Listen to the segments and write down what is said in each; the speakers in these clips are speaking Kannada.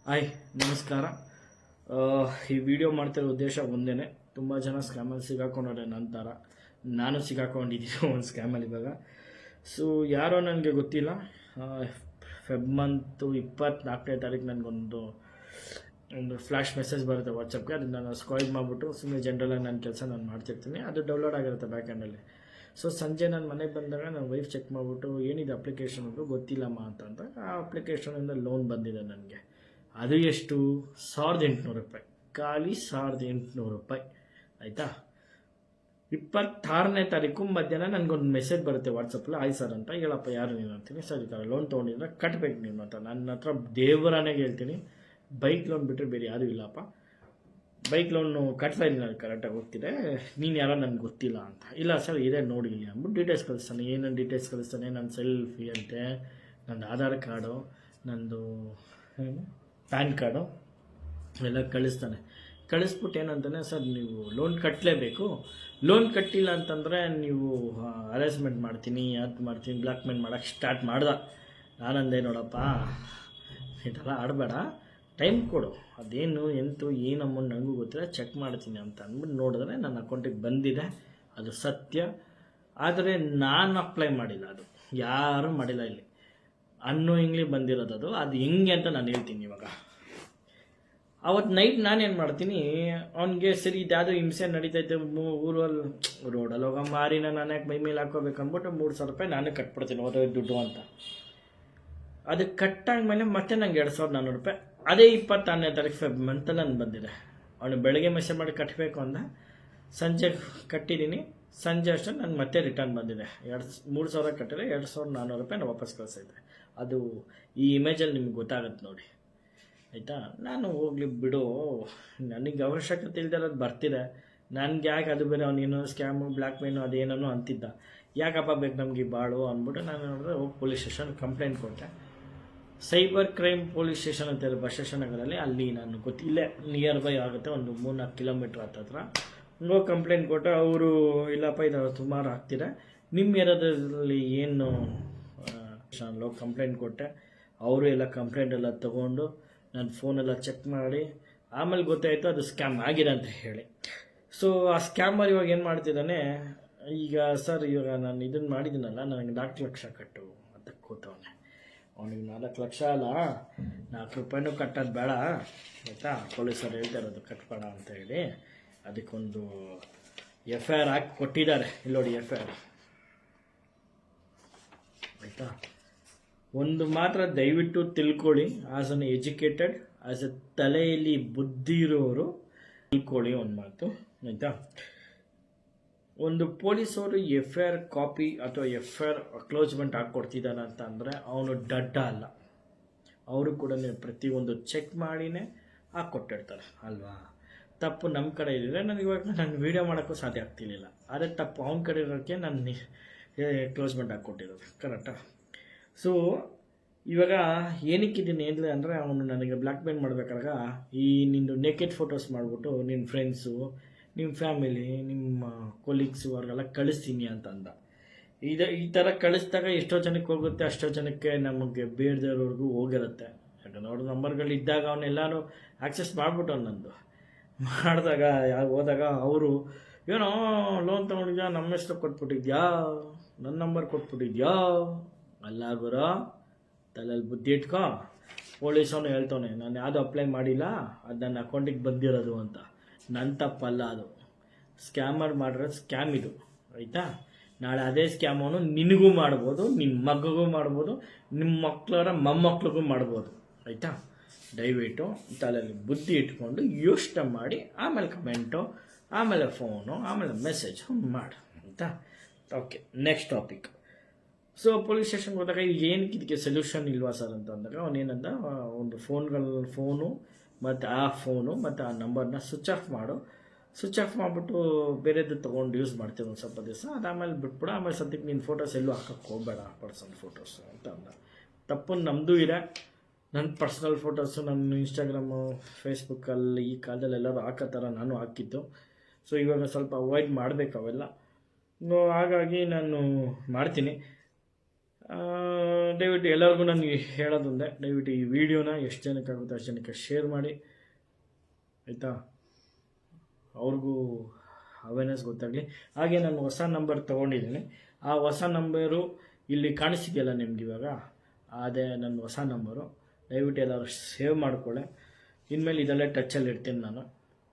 ಹಾಯ್ ನಮಸ್ಕಾರ. ಈ ವಿಡಿಯೋ ಮಾಡ್ತಿರೋ ಉದ್ದೇಶ ಒಂದೇ. ತುಂಬ ಜನ ಸ್ಕ್ಯಾಮಲ್ಲಿ ಸಿಗಾಕೊಂಡ್ರೆ ನಂತರ ನಾನು ಸಿಗಾಕೊಂಡಿದ್ದೀನಿ ಒಂದು ಸ್ಕ್ಯಾಮಲ್ಲಿ ಇವಾಗ. ಸೊ ಯಾರೋ ನನಗೆ ಗೊತ್ತಿಲ್ಲ, ಫೆಬ್ ಮಂತು 24ನೇ ತಾರೀಕು ನನಗೊಂದು ಫ್ಲ್ಯಾಶ್ ಮೆಸೇಜ್ ಬರುತ್ತೆ ವಾಟ್ಸಪ್ಗೆ. ಅದನ್ನು ನಾನು ಸ್ಕ್ರಾಲ್ ಮಾಡಿಬಿಟ್ಟು ಸುಮ್ಮನೆ ಜನರಲಾಗಿ ನನ್ನ ಕೆಲಸ ನಾನು ಮಾಡ್ತಿರ್ತೀನಿ. ಅದು ಡೌನ್ಲೋಡ್ ಆಗಿರುತ್ತೆ ಬ್ಯಾಕ್ ಹ್ಯಾಂಡಲ್ಲಿ. ಸೊ ಸಂಜೆ ನಾನು ಮನೆಗೆ ಬಂದಾಗ ನನ್ನ ವೈಫ್ ಚೆಕ್ ಮಾಡಿಬಿಟ್ಟು ಏನಿದೆ ಅಪ್ಲಿಕೇಶನ್ ಅಂತ ಗೊತ್ತಿಲ್ಲಮ್ಮ ಅಂತ ಆ ಅಪ್ಲಿಕೇಶನಿಂದ ಲೋನ್ ಬಂದಿದೆ ನನಗೆ. ಅದು ಎಷ್ಟು? 1800 ರೂಪಾಯಿ, ಖಾಲಿ 1800 ರೂಪಾಯಿ. ಆಯಿತಾ? 26ನೇ ತಾರೀಕು ಮಧ್ಯಾಹ್ನ ನನಗೊಂದು ಮೆಸೇಜ್ ಬರುತ್ತೆ ವಾಟ್ಸಪ್ಪಲ್ಲಿ, ಆಯ್ ಸರ್ ಅಂತ. ಹೇಳಪ್ಪ ಯಾರು ನೀನು ಅಂತೀನಿ. ಸರ್ ಈ ಥರ ಲೋನ್ ತೊಗೊಂಡಿದ್ರೆ ಕಟ್ಟಬೇಕು ನೀನು ಅಂತ. ನನ್ನ ಹತ್ರ ದೇವರಾನೇ ಹೇಳ್ತೀನಿ, ಬೈಕ್ ಲೋನ್ ಬಿಟ್ಟರೆ ಬೇರೆ ಯಾರೂ ಇಲ್ಲಪ್ಪ. ಬೈಕ್ ಲೋನು ಕಟ್ತಾ ಇದ್ದೀನಿ, ನಾನು ಕರೆಕ್ಟಾಗಿ ಹೋಗ್ತಿದೆ, ನೀನು ಯಾರೋ ನನಗೆ ಗೊತ್ತಿಲ್ಲ ಅಂತ. ಇಲ್ಲ ಸರ್ ಇದೇ ನೋಡಿ ಇಲ್ಲಿ ಅಂದ್ಬಿಟ್ಟು ಡೀಟೇಲ್ಸ್ ಕಳಿಸ್ತಾನೆ. ಏನೇನು ಡೀಟೇಲ್ಸ್ ಕಳಿಸ್ತಾನೆ? ನನ್ನ ಸೆಲ್ಫಿ ಅಂತೆ, ನಂದು ಆಧಾರ್ ಕಾರ್ಡು, ನಂದು ಪ್ಯಾನ್ ಕಾರ್ಡು ಎಲ್ಲ ಕಳಿಸ್ತಾನೆ. ಕಳಿಸ್ಬಿಟ್ಟು ಏನಂತಾನೆ, ಸರ್ ನೀವು ಲೋನ್ ಕಟ್ಟಲೇಬೇಕು, ಲೋನ್ ಕಟ್ಟಿಲ್ಲ ಅಂತಂದರೆ ನೀವು ಹರಾಸ್ಮೆಂಟ್ ಮಾಡ್ತೀನಿ, ಅದು ಮಾಡ್ತೀನಿ, ಬ್ಲ್ಯಾಕ್ ಮೇಲ್ ಮಾಡೋಕ್ಕೆ ಸ್ಟಾರ್ಟ್ ಮಾಡ್ದೆ. ನಾನಂದೆ, ನೋಡಪ್ಪ ಈ ಥರ ಆಡಬೇಡ, ಟೈಮ್ ಕೊಡು, ಅದೇನು ಎಂತು ಏನು ಅಮೌಂಟ್ ನನಗೂ ಗೊತ್ತಿಲ್ಲ, ಚೆಕ್ ಮಾಡ್ತೀನಿ ಅಂತ ಅಂದ್ಬಿಟ್ಟು ನೋಡಿದ್ರೆ ನನ್ನ ಅಕೌಂಟಿಗೆ ಬಂದಿದೆ. ಅದು ಸತ್ಯ. ಆದರೆ ನಾನು ಅಪ್ಲೈ ಮಾಡಿಲ್ಲ, ಅದು ಯಾರೂ ಮಾಡಿಲ್ಲ ಇಲ್ಲಿ. ಅನ್ನೋಯಿಂಗ್ಲಿ ಬಂದಿರೋದು ಅದು. ಅದು ಹೆಂಗೆ ಅಂತ ನಾನು ಹೇಳ್ತೀನಿ ಇವಾಗ. ಅವತ್ತು ನೈಟ್ ನಾನೇನು ಮಾಡ್ತೀನಿ, ಅವ್ನಿಗೆ ಸರಿ ಇದ್ಯಾವುದೋ ಹಿಂಸೆ ನಡೀತೈತೆ ಊರಲ್ಲಿ, ರೋಡಲ್ಲಿ ಹೋಗೋ ಮಾರಿನ ನಾನು ಯಾಕೆ ಮೈ ಮೇಲೆ ಹಾಕೋಬೇಕು ಅಂದ್ಬಿಟ್ಟು 3000 ರೂಪಾಯಿ ನಾನೇ ಕಟ್ಬಿಡ್ತೀನಿ, ಹೋದ ದುಡ್ಡು ಅಂತ. ಅದು ಕಟ್ಟಾದ್ಮೇಲೆ ಮತ್ತೆ ನಂಗೆ 2400 ರೂಪಾಯಿ ಅದೇ 26ನೇ ತಾರೀಕು ಫೆಬ್ ಮಂತ್ ನನಗೆ ಬಂದಿದೆ. ಅವನು ಬೆಳಗ್ಗೆ ಮೆಸೇಜ್ ಮಾಡಿ ಕಟ್ಟಬೇಕು ಅಂದ, ಸಂಜೆ ಕಟ್ಟಿದ್ದೀನಿ. ಸಂಜೆ ಅಷ್ಟೇ ನನಗೆ ಮತ್ತೆ ರಿಟರ್ನ್ ಬಂದಿದೆ. 3000 ಕಟ್ಟಿದ್ರೆ 2400 ರೂಪಾಯಿ ನಾನು ವಾಪಸ್ ಕಳಿಸಿದ್ದೆ. ಅದು ಈ ಇಮೇಜಲ್ಲಿ ನಿಮ್ಗೆ ಗೊತ್ತಾಗುತ್ತೆ ನೋಡಿ, ಆಯಿತಾ? ನಾನು ಹೋಗ್ಲಿ ಬಿಡು, ನನಗೆ ಅವಶ್ಯಕತೆ ಇಲ್ದಿರೋದು ಬರ್ತಿದೆ, ನನಗೆ ಯಾಕೆ ಅದು ಬೇರೆ ಅವನೇನೋ ಸ್ಕ್ಯಾಮು ಬ್ಲ್ಯಾಕ್ ಮೇನು ಅದೇನೋ ಅಂತಿದ್ದ, ಯಾಕಪ್ಪ ಬೇಕು ನಮಗೆ ಬಾಳು ಅಂದ್ಬಿಟ್ಟು ನಾನು ನೋಡಿದ್ರೆ ಹೋಗಿ ಪೊಲೀಸ್ ಸ್ಟೇಷನ್ ಕಂಪ್ಲೇಂಟ್ ಕೊಟ್ಟೆ. ಸೈಬರ್ ಕ್ರೈಮ್ ಪೊಲೀಸ್ ಸ್ಟೇಷನ್ ಅಂತ ಇದೆ ಬಸವೇಶ್ವರನಗರಲ್ಲಿ. ಅಲ್ಲಿ ನಾನು ಗೊತ್ತಿಲ್ಲೇ ನಿಯರ್ ಬೈ ಆಗುತ್ತೆ, ಒಂದು 3-4 ಕಿಲೋಮೀಟ್ರ್ ಹತ್ತಿರ. ಹೋಗಿ ಕಂಪ್ಲೇಂಟ್ ಕೊಟ್ಟೆ. ಅವರು ಇಲ್ಲಪ್ಪ ಇದು ಸುಮಾರು ಆಗ್ತಿದೆ, ನಿಮ್ಮ ಏರಿಯಾದಲ್ಲಿ ಏನು ಹೋಗಿ ಕಂಪ್ಲೇಂಟ್ ಕೊಟ್ಟೆ. ಅವರು ಎಲ್ಲ ಕಂಪ್ಲೇಂಟ್ ಎಲ್ಲ ತೊಗೊಂಡು ನನ್ನ ಫೋನೆಲ್ಲ ಚೆಕ್ ಮಾಡಿ ಆಮೇಲೆ ಗೊತ್ತಾಯಿತು ಅದು ಸ್ಕ್ಯಾಮ್ ಆಗಿದೆ ಅಂತ ಹೇಳಿ. ಸೊ ಆ ಸ್ಕ್ಯಾಮರ್ ಇವಾಗ ಏನು ಮಾಡ್ತಿದ್ದಾನೆ, ಈಗ ಸರ್ ಇವಾಗ ನಾನು ಇದನ್ನು ಮಾಡಿದ್ದೀನಲ್ಲ, ನನಗೆ 4 ಲಕ್ಷ ಕಟ್ಟು ಅಂತ ಕೂತವನೆ. ಅವನಿಗೆ 4 ಲಕ್ಷ ಅಲ್ಲ, 4 ರೂಪಾಯಿನೂ ಕಟ್ಟೋದು ಬೇಡ, ಆಯಿತಾ? ಪೊಲೀಸರು ಹೇಳ್ತಾ ಇರೋದು ಕಟ್ಬೇಡ ಅಂತ ಹೇಳಿ. ಅದಕ್ಕೊಂದು FIR ಹಾಕಿ ಕೊಟ್ಟಿದ್ದಾರೆ. ಇಲ್ಲಿ ನೋಡಿ FIR, ಆಯಿತಾ? ಒಂದು ಮಾತ್ರ ದಯವಿಟ್ಟು ತಿಳ್ಕೊಳ್ಳಿ, as an educated, as A ತಲೆಯಲ್ಲಿ ಬುದ್ಧಿ ಇರೋರು ತಿಳ್ಕೊಳ್ಳಿ ಒಂದು ಮಾತು, ಆಯಿತಾ? ಒಂದು ಪೊಲೀಸವರು FIR ಕಾಪಿ ಅಥವಾ FIR ಅಕ್ಲೋಜ್ಮೆಂಟ್ ಹಾಕ್ಕೊಡ್ತಿದ್ದಾನೆ ಅಂತ ಅಂದರೆ ಅವನು ಡಡ್ಡ ಅಲ್ಲ. ಅವರು ಕೂಡ ಪ್ರತಿಯೊಂದು ಚೆಕ್ ಮಾಡಿನೇ ಹಾಕ್ಕೊಟ್ಟಿರ್ತಾರೆ ಅಲ್ವಾ? ತಪ್ಪು ನಮ್ಮ ಕಡೆ ಇದ್ದರೆ ನನಗೆ ಇವಾಗ ನಾನು ವೀಡಿಯೋ ಮಾಡೋಕ್ಕೂ ಸಾಧ್ಯ ಆಗ್ತಿರ್ಲಿಲ್ಲ. ಆದರೆ ತಪ್ಪು ಅವನ ಕಡೆ ಇರೋಕ್ಕೆ ನಾನು ಕ್ಲೋಸ್ಮೆಂಟ್ ಹಾಕ್ಕೊಟ್ಟಿರೋದು, ಕರೆಕ್ಟಾ? ಸೊ ಇವಾಗ ಏನಕ್ಕಿದ್ದೀನಿ ಏನಿಲ್ಲ ಅಂದರೆ, ಅವನು ನನಗೆ ಬ್ಲ್ಯಾಕ್ ಮೇಲ್ ಮಾಡಬೇಕಾಗ ಈ ನಿಂದು ನೇಕೆಡ್ ಫೋಟೋಸ್ ಮಾಡಿಬಿಟ್ಟು ನಿನ್ನ ಫ್ರೆಂಡ್ಸು, ನಿಮ್ಮ ಫ್ಯಾಮಿಲಿ, ನಿಮ್ಮ ಕೊಲೀಗ್ಸು ಅವ್ರಿಗೆಲ್ಲ ಕಳಿಸ್ತೀನಿ ಅಂತ ಅಂದ. ಈ ಥರ ಕಳಿಸಿದಾಗ ಎಷ್ಟೋ ಜನಕ್ಕೆ ಹೋಗುತ್ತೆ, ಅಷ್ಟೋ ಜನಕ್ಕೆ ನಮಗೆ ಬೇಡದವ್ರಿಗೂ ಹೋಗಿರುತ್ತೆ. ಯಾಕಂದ್ರೆ ಅವ್ರ ನಂಬರ್ಗಳಿದ್ದಾಗ ಅವನ್ನೆಲ್ಲನೂ ಆಕ್ಸೆಸ್ ಮಾಡಿಬಿಟ್ಟು ನಂದು ಮಾಡಿದಾಗ ಹೋದಾಗ ಅವರು ಏನೋ ಲೋನ್ ತೊಗೊಂಡಿದ್ಯಾ, ನಮ್ಮ ಹೆಸ್ರು ಕೊಟ್ಬಿಟ್ಟಿದ್ಯಾ, ನನ್ನ ನಂಬರ್ ಕೊಟ್ಬಿಟ್ಟಿದ್ಯಾ, ಅಲ್ಲ ಗುರು, ತಲೆಯಲ್ಲಿ ಬುದ್ಧಿ ಇಟ್ಕೊ. ಪೊಲೀಸವನು ಹೇಳ್ತಾನೆ ನಾನು ಯಾವುದೂ ಅಪ್ಲೈ ಮಾಡಿಲ್ಲ, ಅದು ನನ್ನ ಅಕೌಂಟಿಗೆ ಬಂದಿರೋದು ಅಂತ. ನನ್ನ ತಪ್ಪಲ್ಲ ಅದು. ಸ್ಕ್ಯಾಮರ್ ಮಾಡಿರೋದು ಸ್ಕ್ಯಾಮ್ ಇದು, ಆಯಿತಾ? ನಾಳೆ ಅದೇ ಸ್ಕ್ಯಾಮನ್ನು ನಿನಗೂ ಮಾಡ್ಬೋದು, ನಿಮ್ಮ ಮಗಗೂ ಮಾಡ್ಬೋದು, ನಿಮ್ಮ ಮಕ್ಕಳರ ಮೊಮ್ಮಕ್ಳಿಗೂ ಮಾಡ್ಬೋದು, ಆಯಿತಾ? ದಯವಿಟ್ಟು ತಲೆಯಲ್ಲಿ ಬುದ್ಧಿ ಇಟ್ಕೊಂಡು ಯೋಚನೆ ಮಾಡಿ ಆಮೇಲೆ ಕಮೆಂಟು, ಆಮೇಲೆ ಫೋನು, ಆಮೇಲೆ ಮೆಸೇಜು ಮಾಡಿ, ಆಯಿತಾ? Okay, next topic. So police ಸ್ಟೇಷನ್ಗೆ ಹೋದಾಗ ಏನಕ್ಕೆ ಇದಕ್ಕೆ ಸೊಲ್ಯೂಷನ್ ಇಲ್ವಾ ಸರ್ ಅಂತ ಅಂದಾಗ ಅವನೇನಂದ, ಒಂದು ಫೋನು ಮತ್ತು ಆ ಫೋನು ಮತ್ತು ಆ ನಂಬರ್ನ ಸ್ವಿಚ್ ಆಫ್ ಮಾಡಿಬಿಟ್ಟು ಬೇರೆದು ತೊಗೊಂಡು ಯೂಸ್ ಮಾಡ್ತೀವಿ ಒಂದು ಸ್ವಲ್ಪ ದಿವಸ, ಅದಾದಮೇಲೆ ಬಿಟ್ಬಿಡು, ಆಮೇಲೆ ಸದ್ಯಕ್ಕೆ ನಿನ್ನ ಫೋಟೋಸ್ ಎಲ್ಲೂ ಹಾಕೋಕ್ಕೆ ಹೋಗಬೇಡ, ಪರ್ಸನಲ್ ಫೋಟೋಸು ಅಂತ ಅಂದ. ತಪ್ಪು ನಮ್ಮದು ಇದೆ. ನನ್ನ ಪರ್ಸ್ನಲ್ ಫೋಟೋಸು ನನ್ನ ಇನ್ಸ್ಟಾಗ್ರಾಮು, ಫೇಸ್ಬುಕ್ಕಲ್ಲಿ ಈ ಕಾಲದಲ್ಲಿ ಎಲ್ಲರೂ ಹಾಕೋ ಥರ ನಾನು ಹಾಕಿದ್ದು. ಸೊ ಇವಾಗ ಸ್ವಲ್ಪ ಅವಾಯ್ಡ್ ಮಾಡಬೇಕು ಅವೆಲ್ಲ. ಹಾಗಾಗಿ ನಾನು ಮಾಡ್ತೀನಿ. ದಯವಿಟ್ಟು ಎಲ್ಲರಿಗೂ ನಾನು ಹೇಳೋದೊಂದೇ, ದಯವಿಟ್ಟು ಈ ವಿಡಿಯೋನ ಎಷ್ಟು ಜನಕ್ಕಾಗುತ್ತೋ ಅಷ್ಟು ಜನಕ್ಕೆ ಶೇರ್ ಮಾಡಿ, ಆಯಿತಾ? ಅವ್ರಿಗೂ ಅವೇರ್ನೆಸ್ ಗೊತ್ತಾಗಲಿ. ಹಾಗೆ ನಾನು ಹೊಸ ನಂಬರ್ ತೊಗೊಂಡಿದ್ದೀನಿ. ಆ ಹೊಸ ನಂಬರು ಇಲ್ಲಿ ಕಾಣಿಸ್ತಿದೆಯಲ್ಲ ನಿಮ್ಗೆ ಇವಾಗ, ಅದೇ ನನ್ನ ಹೊಸ ನಂಬರು. ದಯವಿಟ್ಟು ಎಲ್ಲರೂ ಸೇವ್ ಮಾಡ್ಕೊಳ್ಳೆ. ಇನ್ಮೇಲೆ ಇದರಲ್ಲೇ ಟಚ್ಚಲ್ಲಿ ಇರ್ತೀನಿ ನಾನು,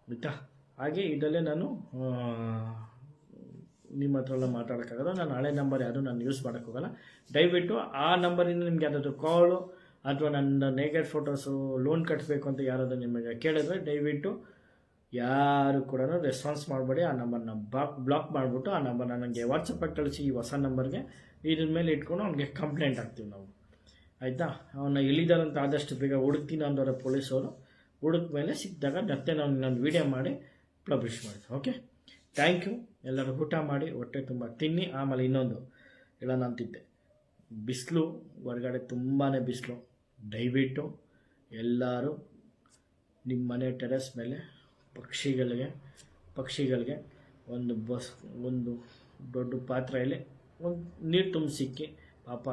ಆಯಿತಾ? ಹಾಗೆ ಇದರಲ್ಲೇ ನಾನು ನಿಮ್ಮ ಹತ್ರ ಎಲ್ಲ ಮಾತಾಡೋಕ್ಕಾಗಲ್ಲ. ನಾನು ಹಳೆ ನಂಬರ್ ಯಾರು ನಾನು ಯೂಸ್ ಮಾಡೋಕ್ಕೋಗಲ್ಲ. ದಯವಿಟ್ಟು ಆ ನಂಬರಿಂದ ನಿಮ್ಗೆ ಯಾವುದಾದ್ರು ಕಾಲು ಅಥವಾ ನನ್ನ ನೇಕೆಡ್ ಫೋಟೋಸು ಲೋನ್ ಕಟ್ಟಬೇಕು ಅಂತ ಯಾರಾದರೂ ನಿಮಗೆ ಕೇಳಿದ್ರೆ ದಯವಿಟ್ಟು ಯಾರು ಕೂಡ ರೆಸ್ಪಾನ್ಸ್ ಮಾಡಬೇಡಿ. ಆ ನಂಬರ್ನ ಬ್ಲಾಕ್ ಮಾಡಿಬಿಟ್ಟು ಆ ನಂಬರ್ನ ನನಗೆ ವಾಟ್ಸಪ್ಪಾಗಿ ಕಳಿಸಿ, ಈ ಹೊಸ ನಂಬರ್ಗೆ. ಇದ್ರ ಮೇಲೆ ಇಟ್ಕೊಂಡು ಅವ್ನಿಗೆ ಕಂಪ್ಲೇಂಟ್ ಹಾಕ್ತೀವಿ ನಾವು, ಆಯಿತಾ? ಅವನ್ನ ಇಳಿದಾರಂತ ಆದಷ್ಟು ಬೇಗ ಹುಡುಕ್ತೀನಿ ಅಂದವರ ಪೊಲೀಸವರು. ಹುಡುಕ ಮೇಲೆ ಸಿಕ್ಕಿದಾಗ ಮತ್ತೆ ನಾನು ವೀಡಿಯೋ ಮಾಡಿ ಪಬ್ಲಿಷ್ ಮಾಡ್ತೀನಿ. Okay, thank you. ಎಲ್ಲರೂ ಊಟ ಮಾಡಿ ಹೊಟ್ಟೆ ತುಂಬ ತಿನ್ನಿ. ಆಮೇಲೆ ಇನ್ನೊಂದು ಹೇಳೋಣ ಅಂತಿದ್ದೆ, ಬಿಸಿಲು ಹೊರಗಡೆ ತುಂಬಾ ಬಿಸಿಲು. ದಯವಿಟ್ಟು ಎಲ್ಲರೂ ನಿಮ್ಮ ಮನೆ ಟೆರೆಸ್ ಮೇಲೆ ಪಕ್ಷಿಗಳಿಗೆ ಒಂದು ದೊಡ್ಡ ಪಾತ್ರೆಯಲ್ಲಿ ಒಂದು ನೀರು ತುಂಬಿಸಿಕ್ಕಿ, ಪಾಪ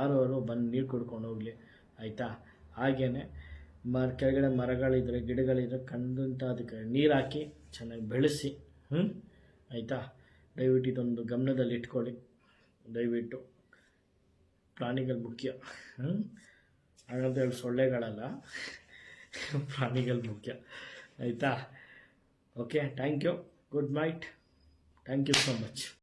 ಆರೋರು ಬಂದು ನೀರು ಕುಡ್ಕೊಂಡು ಹೋಗಲಿ, ಆಯಿತಾ? ಹಾಗೆಯೇ ಕೆಳಗಡೆ ಮರಗಳಿದ್ರೆ ಗಿಡಗಳಿದ್ರೆ ಕಂದಂತ ಅದಕ್ಕೆ ನೀರು ಹಾಕಿ ಚೆನ್ನಾಗಿ ಬೆಳೆಸಿ, ಆಯಿತಾ? ದಯವಿಟ್ಟು ಇದೊಂದು ಗಮನದಲ್ಲಿ ಇಟ್ಕೊಳ್ಳಿ. ದಯವಿಟ್ಟು ಪ್ರಾಣಿಗಳು ಮುಖ್ಯ, ಹಾಗಂತ ಹೇಳಿ ಸೊಳ್ಳೆಗಳಲ್ಲ, ಪ್ರಾಣಿಗಳು ಮುಖ್ಯ, ಆಯಿತಾ? Okay, thank you. Good night. Thank you so much.